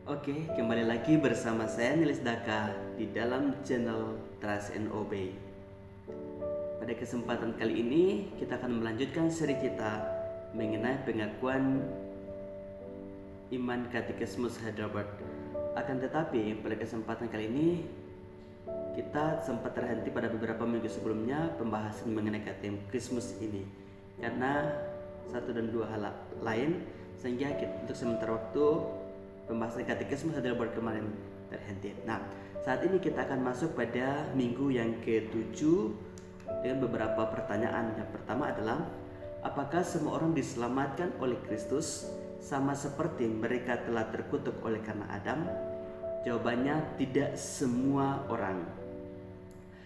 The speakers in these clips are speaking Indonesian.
Oke, kembali lagi bersama saya Nilis Daka di dalam channel Trust and Obey. Pada kesempatan kali ini kita akan melanjutkan seri kita mengenai pengakuan iman Katekismus Heidelberg. Akan tetapi pada kesempatan kali ini kita sempat terhenti pada beberapa minggu sebelumnya pembahasan mengenai Katekismus ini karena satu dan dua hal lain, sehingga untuk sementara waktu pembahasan Katekismus Heidelberg kemarin terhenti. Nah, saat ini kita akan masuk pada minggu yang ke-7 dengan beberapa pertanyaan. Yang pertama adalah, apakah semua orang diselamatkan oleh Kristus sama seperti mereka telah terkutuk oleh karena Adam? Jawabannya, tidak semua orang,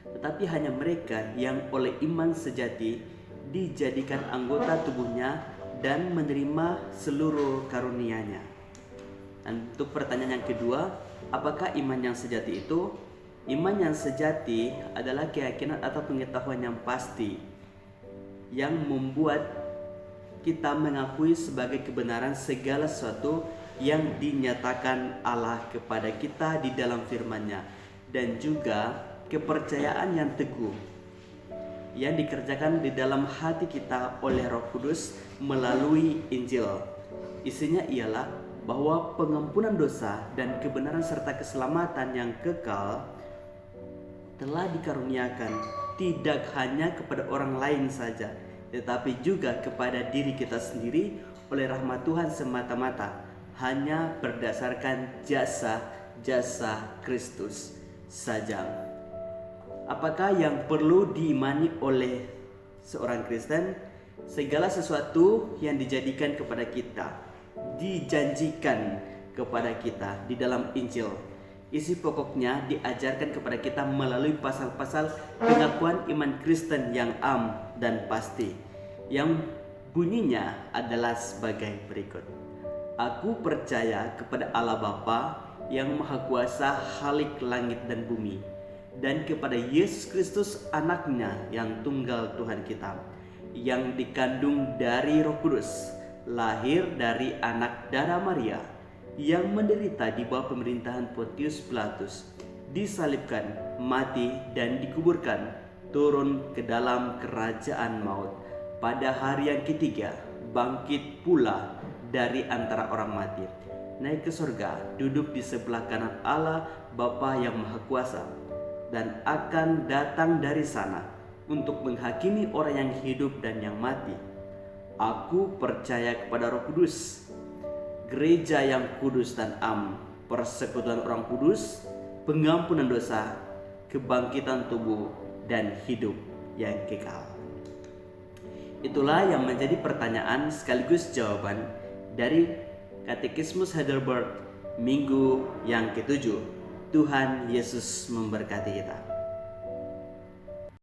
tetapi hanya mereka yang oleh iman sejati dijadikan anggota tubuhnya dan menerima seluruh karunia-Nya. Dan untuk pertanyaan yang kedua, apakah iman yang sejati itu? Iman yang sejati adalah keyakinan atau pengetahuan yang pasti yang membuat kita mengakui sebagai kebenaran segala sesuatu yang dinyatakan Allah kepada kita di dalam firman-Nya, dan juga kepercayaan yang teguh yang dikerjakan di dalam hati kita oleh Roh Kudus melalui Injil. Isinya ialah bahwa pengampunan dosa dan kebenaran serta keselamatan yang kekal telah dikaruniakan tidak hanya kepada orang lain saja, tetapi juga kepada diri kita sendiri oleh rahmat Tuhan semata-mata, hanya berdasarkan jasa Kristus saja. Apakah yang perlu diimani oleh seorang Kristen? Segala sesuatu yang dijadikan kepada kita, dijanjikan kepada kita di dalam Injil, isi pokoknya diajarkan kepada kita melalui pasal-pasal pengakuan iman Kristen yang am dan pasti, yang bunyinya adalah sebagai berikut. Aku percaya kepada Allah Bapa yang Maha Kuasa Khalik langit dan bumi, dan kepada Yesus Kristus anaknya yang tunggal Tuhan kita, yang dikandung dari Roh Kudus, lahir dari anak darah Maria, yang menderita di bawah pemerintahan Pontius Pilatus, disalibkan, mati dan dikuburkan, turun ke dalam kerajaan maut, pada hari yang ketiga bangkit pula dari antara orang mati, naik ke surga, duduk di sebelah kanan Allah Bapa yang Maha Kuasa, dan akan datang dari sana untuk menghakimi orang yang hidup dan yang mati. Aku percaya kepada Roh Kudus, gereja yang kudus dan am, persekutuan orang kudus, pengampunan dosa, kebangkitan tubuh, dan hidup yang kekal. Itulah yang menjadi pertanyaan sekaligus jawaban dari Katekismus Heidelberg minggu yang ke-7. Tuhan Yesus memberkati kita.